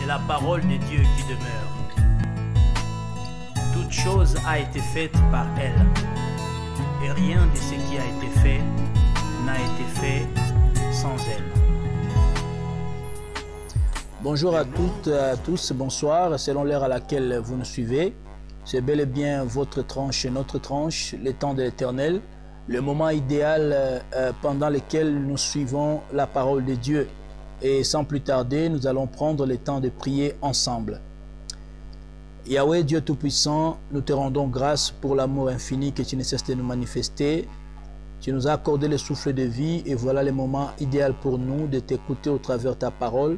et la parole de Dieu qui demeure. Toute chose a été faite par elle, et rien de ce qui a été fait n'a été fait sans elle. Bonjour à toutes et à tous, bonsoir, selon l'heure à laquelle vous nous suivez. C'est bel et bien votre tranche et notre tranche, le temps de l'Éternel, le moment idéal pendant lequel nous suivons la parole de Dieu. Et sans plus tarder, nous allons prendre le temps de prier ensemble. Yahweh, Dieu Tout-Puissant, nous te rendons grâce pour l'amour infini que tu ne cesses de nous manifester. Tu nous as accordé le souffle de vie et voilà le moment idéal pour nous de t'écouter au travers de ta parole.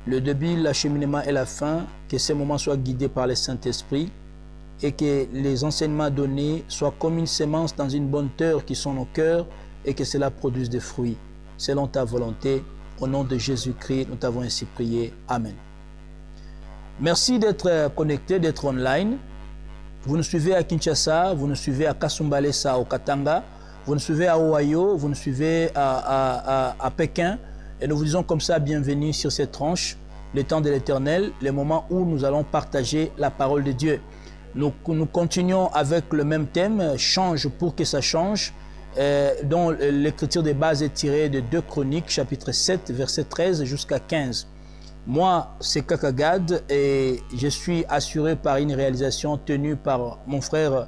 Le début, l'acheminement et la fin, que ces moments soient guidés par le Saint-Esprit et que les enseignements donnés soient comme une sémence dans une bonne terre qui sont nos cœurs et que cela produise des fruits. Selon ta volonté, au nom de Jésus-Christ, nous t'avons ainsi prié. Amen. Merci d'être connecté, d'être online. Vous nous suivez à Kinshasa, vous nous suivez à Kasumbalesa au Katanga, vous nous suivez à Ohio, vous nous suivez à Pékin. Et nous vous disons comme ça, bienvenue sur cette tranche, le temps de l'Éternel, le moment où nous allons partager la parole de Dieu. Nous continuons avec le même thème, change pour que ça change, dont l'écriture de base est tirée de 2 Chroniques, chapitre 7, verset 13 jusqu'à 15. Moi, c'est Kakagad et je suis assuré par une réalisation tenue par mon frère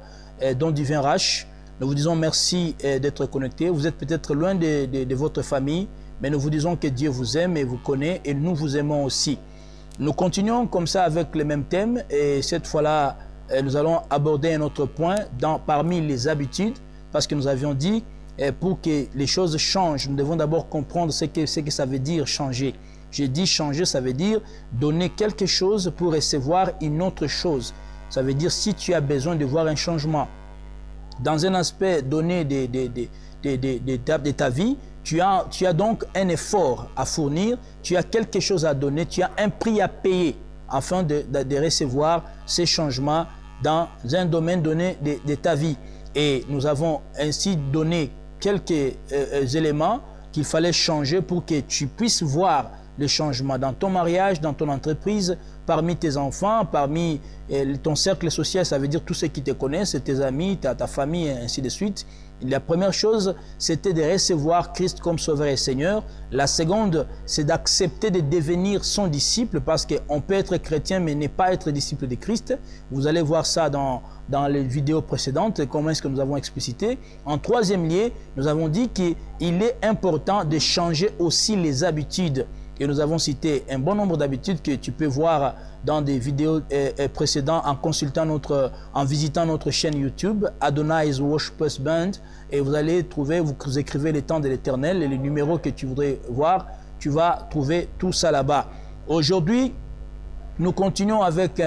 Don Divin Rach. Nous vous disons merci d'être connectés. Vous êtes peut-être loin de votre famille, mais nous vous disons que Dieu vous aime et vous connaît et nous vous aimons aussi. Nous continuons comme ça avec le même thème et cette fois-là, nous allons aborder un autre point parmi les habitudes parce que nous avions dit pour que les choses changent, nous devons d'abord comprendre ce que ça veut dire changer. J'ai dit changer, ça veut dire donner quelque chose pour recevoir une autre chose. Ça veut dire si tu as besoin de voir un changement dans un aspect donné de ta vie, tu as donc un effort à fournir, tu as quelque chose à donner, tu as un prix à payer afin de recevoir ces changements dans un domaine donné de ta vie. Et nous avons ainsi donné quelques éléments qu'il fallait changer pour que tu puisses voir les changements dans ton mariage, dans ton entreprise, parmi tes enfants, parmi ton cercle social, ça veut dire tous ceux qui te connaissent, tes amis, ta famille, et ainsi de suite. La première chose, c'était de recevoir Christ comme Sauveur et Seigneur. La seconde, c'est d'accepter de devenir son disciple parce qu'on peut être chrétien mais ne pas être disciple de Christ. Vous allez voir ça dans les vidéos précédentes, comment est-ce que nous avons explicité. En troisième lieu, nous avons dit qu'il est important de changer aussi les habitudes. Et nous avons cité un bon nombre d'habitudes que tu peux voir dans des vidéos précédentes en visitant notre chaîne YouTube, Adonai's Worshipers Band. Et vous allez trouver, vous écrivez les temps de l'Éternel et les numéros que tu voudrais voir, tu vas trouver tout ça là-bas. Aujourd'hui, nous continuons avec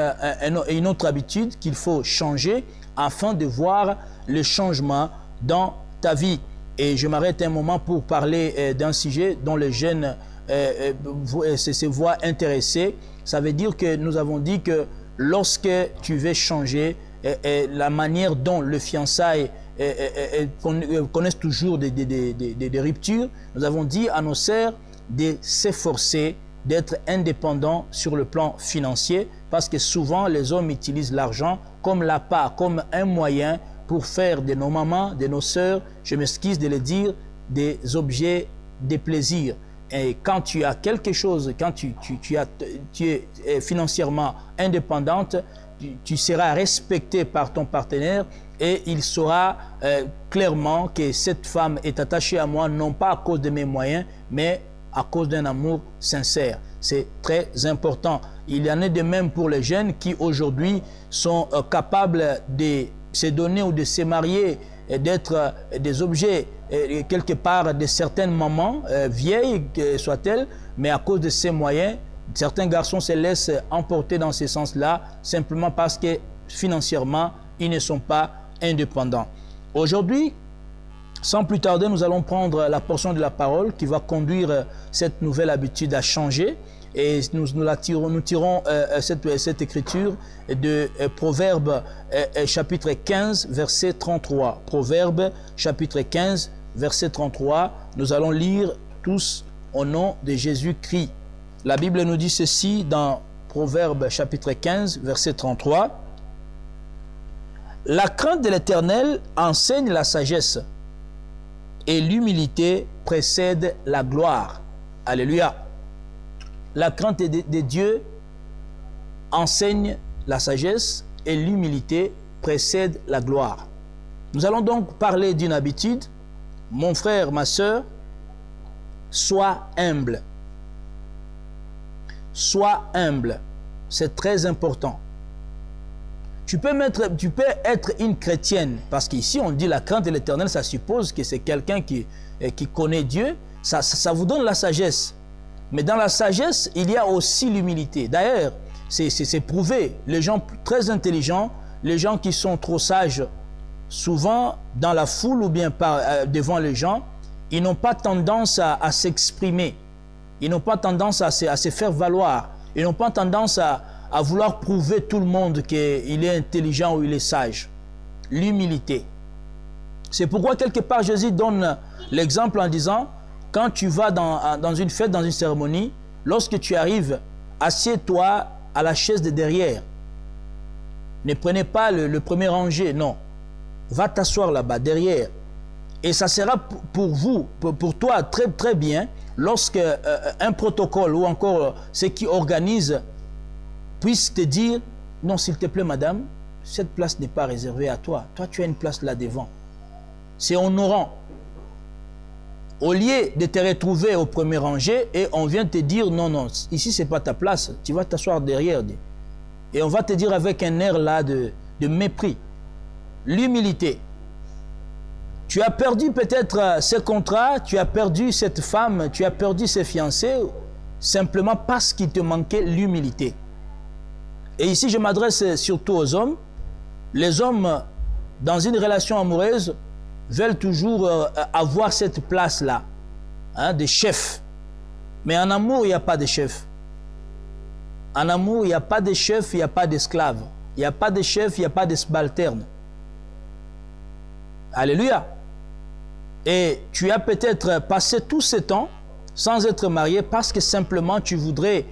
une autre habitude qu'il faut changer afin de voir le changement dans ta vie. Et je m'arrête un moment pour parler d'un sujet dont les jeunes se voient intéressés. Ça veut dire que nous avons dit que lorsque tu veux changer la manière dont le fiançailles connaissent toujours des ruptures, nous avons dit à nos sœurs de s'efforcer d'être indépendants sur le plan financier parce que souvent les hommes utilisent l'argent comme l'appât, comme un moyen pour faire de nos mamans, de nos sœurs, je m'excuse de le dire, des objets de plaisir. Et quand tu as quelque chose, quand tu es financièrement indépendante, tu seras respecté par ton partenaire et il saura clairement que cette femme est attachée à moi, non pas à cause de mes moyens, mais à cause d'un amour sincère. C'est très important. Il y en a de même pour les jeunes qui aujourd'hui sont capables de se donner ou de se marier, d'être des objets quelque part de certaines mamans, vieilles soient-elles, mais à cause de ces moyens, certains garçons se laissent emporter dans ce sens-là, simplement parce que financièrement, ils ne sont pas indépendants. Aujourd'hui, sans plus tarder, nous allons prendre la portion de la parole qui va conduire cette nouvelle habitude à changer. Et nous tirons cette écriture de Proverbe chapitre 15, verset 33. Proverbe chapitre 15, verset 33. Nous allons lire tous au nom de Jésus-Christ. La Bible nous dit ceci dans Proverbes chapitre 15, verset 33. La crainte de l'Éternel enseigne la sagesse et l'humilité précède la gloire. Alléluia. La crainte de Dieu enseigne la sagesse et l'humilité précède la gloire. Nous allons donc parler d'une habitude. Mon frère, ma soeur, sois humble. Sois humble. C'est très important. Tu peux être une chrétienne, parce qu'ici on dit la crainte de l'Éternel, ça suppose que c'est quelqu'un qui connaît Dieu. Ça vous donne la sagesse. Mais dans la sagesse, il y a aussi l'humilité. D'ailleurs, c'est prouvé. Les gens très intelligents, les gens qui sont trop sages, souvent dans la foule ou bien devant les gens, ils n'ont pas tendance à s'exprimer. Ils n'ont pas tendance à se faire valoir. Ils n'ont pas tendance à vouloir prouver tout le monde qu'il est intelligent ou il est sage. L'humilité. C'est pourquoi quelque part Jésus donne l'exemple en disant, quand tu vas dans une fête, dans une cérémonie, lorsque tu arrives, assieds-toi à la chaise de derrière. Ne prenez pas le premier rangé, non. Va t'asseoir là-bas, derrière. Et ça sera pour vous, pour toi, très, très bien, lorsque un protocole ou encore ceux qui organisent puissent te dire, non, s'il te plaît, madame, cette place n'est pas réservée à toi. Toi, tu as une place là devant. C'est honorant. Au lieu de te retrouver au premier rangé et on vient te dire, non, non, ici, ce n'est pas ta place. Tu vas t'asseoir derrière. Et on va te dire avec un air là de mépris. L'humilité. Tu as perdu peut-être ce contrat, tu as perdu cette femme, tu as perdu ces fiancés, simplement parce qu'il te manquait l'humilité. Et ici, je m'adresse surtout aux hommes. Les hommes, dans une relation amoureuse, veulent toujours avoir cette place-là, hein, de chef. Mais en amour, il n'y a pas de chef. En amour, il n'y a pas de chef, il n'y a pas d'esclave. Il n'y a pas de chef, il n'y a pas de subalterne. Alléluia. Et tu as peut-être passé tout ce temps sans être marié parce que simplement tu voudrais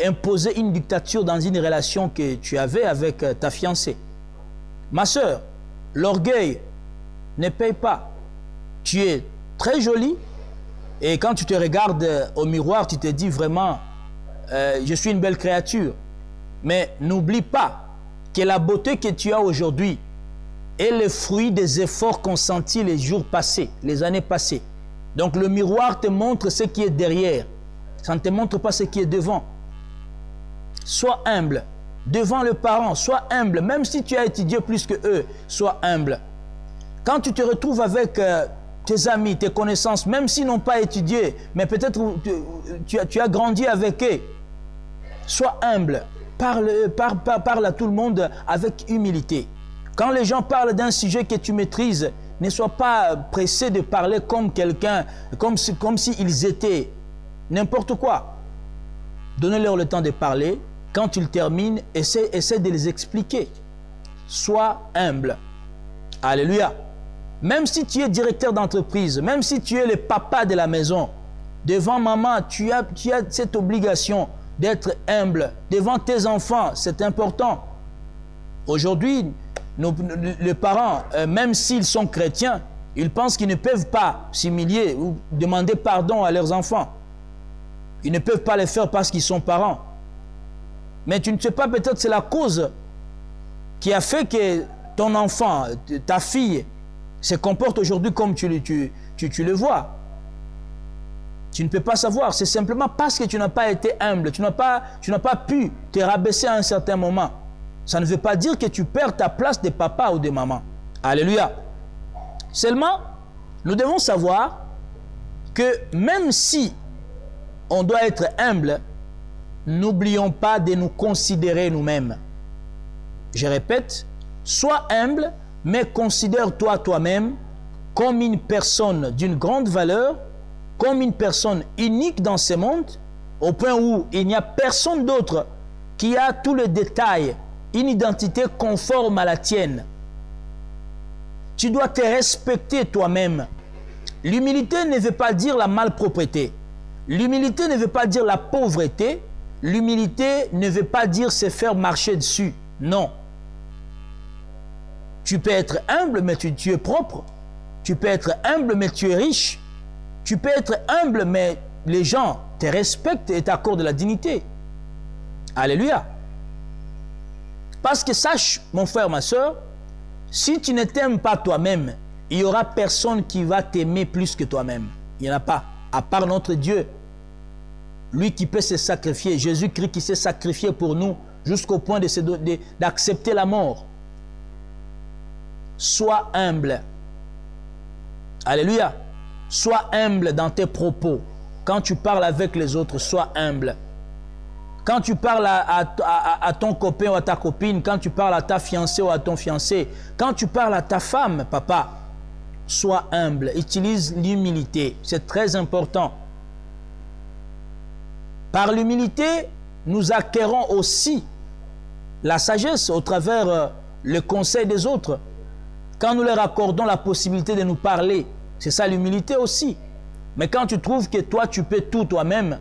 imposer une dictature dans une relation que tu avais avec ta fiancée. Ma soeur, l'orgueil ne paye pas. Tu es très jolie et quand tu te regardes au miroir, tu te dis vraiment, je suis une belle créature. Mais n'oublie pas que la beauté que tu as aujourd'hui est le fruit des efforts consentis les jours passés, les années passées. Donc le miroir te montre ce qui est derrière. Ça ne te montre pas ce qui est devant. Sois humble. Devant le parent, sois humble. Même si tu as étudié plus que eux, sois humble. Quand tu te retrouves avec tes amis, tes connaissances, même s'ils n'ont pas étudié, mais peut-être tu as grandi avec eux, sois humble. Parle à tout le monde avec humilité. Quand les gens parlent d'un sujet que tu maîtrises, ne sois pas pressé de parler comme quelqu'un, comme s'ils étaient n'importe quoi. Donnez-leur le temps de parler. Quand ils terminent, essaie de les expliquer. Sois humble. Alléluia. Même si tu es directeur d'entreprise, même si tu es le papa de la maison, devant maman, tu as cette obligation d'être humble. Devant tes enfants, c'est important. Aujourd'hui, les parents, même s'ils sont chrétiens, ils pensent qu'ils ne peuvent pas s'humilier ou demander pardon à leurs enfants. Ils ne peuvent pas le faire parce qu'ils sont parents. Mais tu ne sais pas, peut-être c'est la cause qui a fait que ton enfant, ta fille, se comporte aujourd'hui comme tu le vois. Tu ne peux pas savoir. C'est simplement parce que tu n'as pas été humble. Tu n'as pas pu te rabaisser à un certain moment. Ça ne veut pas dire que tu perds ta place de papa ou de maman. Alléluia. Seulement, nous devons savoir que même si on doit être humble, n'oublions pas de nous considérer nous-mêmes. Je répète, sois humble, mais considère-toi toi-même comme une personne d'une grande valeur, comme une personne unique dans ce monde, au point où il n'y a personne d'autre qui a tous les détails, une identité conforme à la tienne. Tu dois te respecter toi-même. L'humilité ne veut pas dire la malpropreté. L'humilité ne veut pas dire la pauvreté. l'humilité ne veut pas dire se faire marcher dessus. Non. Tu peux être humble, mais tu es propre. Tu peux être humble, mais tu es riche. Tu peux être humble, mais les gens te respectent et t'accordent de la dignité. Alléluia. Parce que sache, mon frère, ma soeur, si tu ne t'aimes pas toi-même, il n'y aura personne qui va t'aimer plus que toi-même. Il n'y en a pas, à part notre Dieu. Lui qui peut se sacrifier, Jésus-Christ qui s'est sacrifié pour nous jusqu'au point d'accepter la mort. Sois humble. Alléluia. Sois humble dans tes propos. Quand tu parles avec les autres, sois humble. Quand tu parles à ton copain ou à ta copine, quand tu parles à ta fiancée ou à ton fiancé, quand tu parles à ta femme, papa, sois humble. Utilise l'humilité. C'est très important. Par l'humilité, nous acquérons aussi la sagesse au travers le conseil des autres. Quand nous leur accordons la possibilité de nous parler, c'est ça l'humilité aussi. Mais quand tu trouves que toi, tu peux tout toi-même,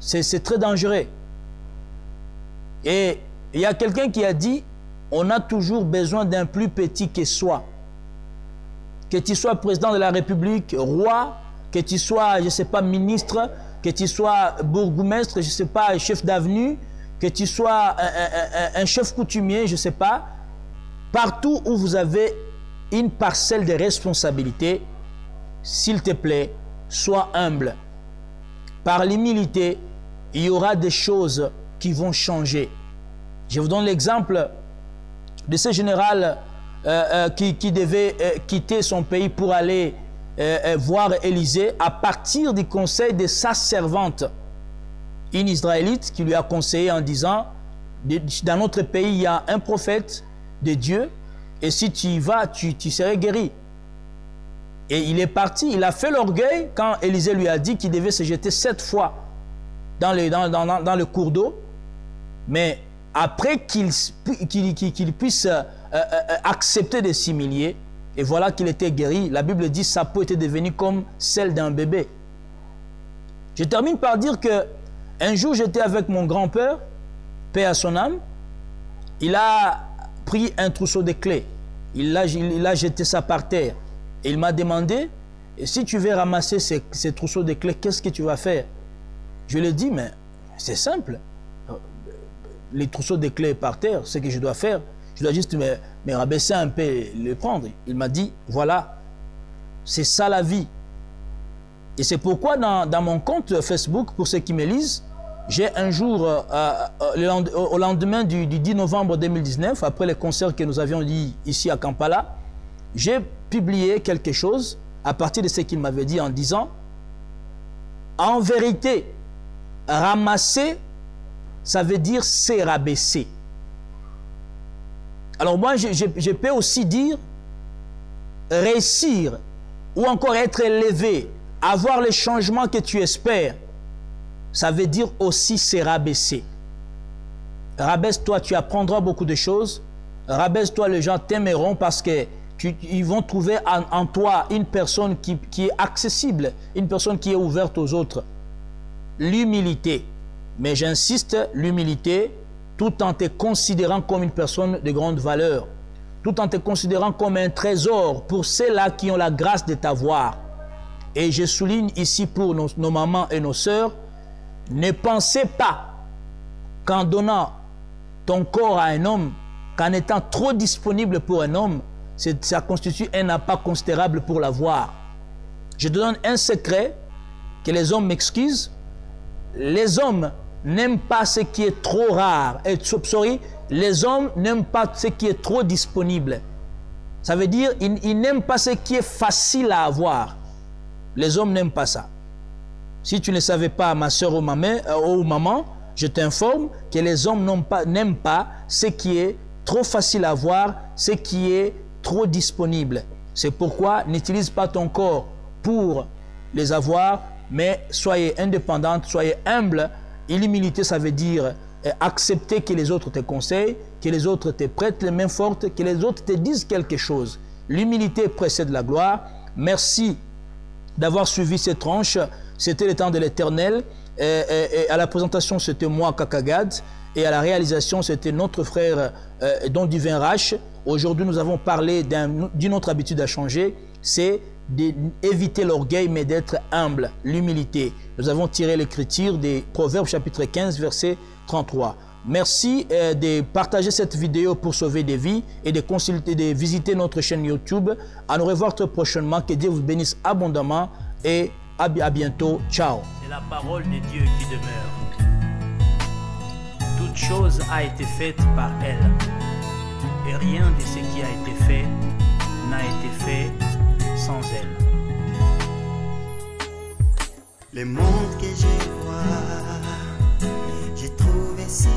c'est très dangereux. Et il y a quelqu'un qui a dit, on a toujours besoin d'un plus petit que soi. Que tu sois président de la République, roi, que tu sois, je ne sais pas, ministre, que tu sois bourgmestre, je ne sais pas, chef d'avenue, que tu sois un chef coutumier, je ne sais pas. Partout où vous avez une parcelle de responsabilité, s'il te plaît, sois humble. Par l'humilité, il y aura des choses qui vont changer. Je vous donne l'exemple de ce général qui devait quitter son pays pour aller voir Élisée à partir du conseil de sa servante, une Israélite qui lui a conseillé en disant, dans notre pays, il y a un prophète de Dieu, et si tu y vas, tu serais guéri. Et il est parti, il a fait l'orgueil quand Élisée lui a dit qu'il devait se jeter 7 fois dans le cours d'eau. Mais après qu'il puisse accepter de s'humilier, et voilà qu'il était guéri, la Bible dit sa peau était devenue comme celle d'un bébé. Je termine par dire que un jour j'étais avec mon grand-père, paix à son âme, il a pris un trousseau de clés, il a jeté ça par terre. Et il m'a demandé, si tu veux ramasser ces trousseaux de clés, qu'est-ce que tu vas faire? Je lui ai dit, mais c'est simple. Les trousseaux de clés par terre, ce que je dois faire, je dois juste me rabaisser un peu et les prendre. Il m'a dit, voilà, c'est ça la vie. Et c'est pourquoi dans mon compte Facebook, pour ceux qui me lisent, j'ai un jour, au lendemain du 10 novembre 2019, après les concerts que nous avions dit ici à Kampala, j'ai publié quelque chose à partir de ce qu'il m'avait dit en disant, en vérité, ramasser, ça veut dire se rabaisser. Alors moi, je peux aussi dire réussir ou encore être élevé, avoir les changements que tu espères, ça veut dire aussi se rabaisser. Rabaisse-toi, tu apprendras beaucoup de choses. Rabaisse-toi, les gens t'aimeront parce que ils vont trouver en toi une personne qui est accessible, une personne qui est ouverte aux autres. L'humilité, mais j'insiste, l'humilité, tout en te considérant comme une personne de grande valeur, tout en te considérant comme un trésor pour ceux-là qui ont la grâce de t'avoir. Et je souligne ici pour nos mamans et nos sœurs, ne pensez pas qu'en donnant ton corps à un homme, qu'en étant trop disponible pour un homme, ça constitue un appât considérable pour l'avoir. Je te donne un secret, que les hommes m'excusent. Les hommes n'aiment pas ce qui est trop rare. Les hommes n'aiment pas ce qui est trop disponible. Ça veut dire ils n'aiment pas ce qui est facile à avoir. Les hommes n'aiment pas ça. Si tu ne savais pas, ma soeur ou maman, je t'informe que les hommes n'aiment pas ce qui est trop facile à avoir, ce qui est trop disponible. C'est pourquoi n'utilise pas ton corps pour les avoir, mais soyez indépendante, soyez humble. Et l'humilité, ça veut dire accepter que les autres te conseillent, que les autres te prêtent les mains fortes, que les autres te disent quelque chose. L'humilité précède la gloire. Merci d'avoir suivi cette tranche. C'était le temps de l'Éternel. Et à la présentation, c'était moi, Kakagad. Et à la réalisation, c'était notre frère Don Divin Rache. Aujourd'hui, nous avons parlé d'une autre habitude à changer. C'est d'éviter l'orgueil, mais d'être humble, l'humilité. Nous avons tiré l'écriture des Proverbes chapitre 15, verset 33. Merci de partager cette vidéo pour sauver des vies et de visiter notre chaîne YouTube. À nous revoir très prochainement. Que Dieu vous bénisse abondamment et à bientôt. Ciao. C'est la parole de Dieu qui demeure. Toute chose a été faite par elle. Et rien de ce qui a été fait n'a été fait sans elle. Le monde que je vois, j'ai trouvé si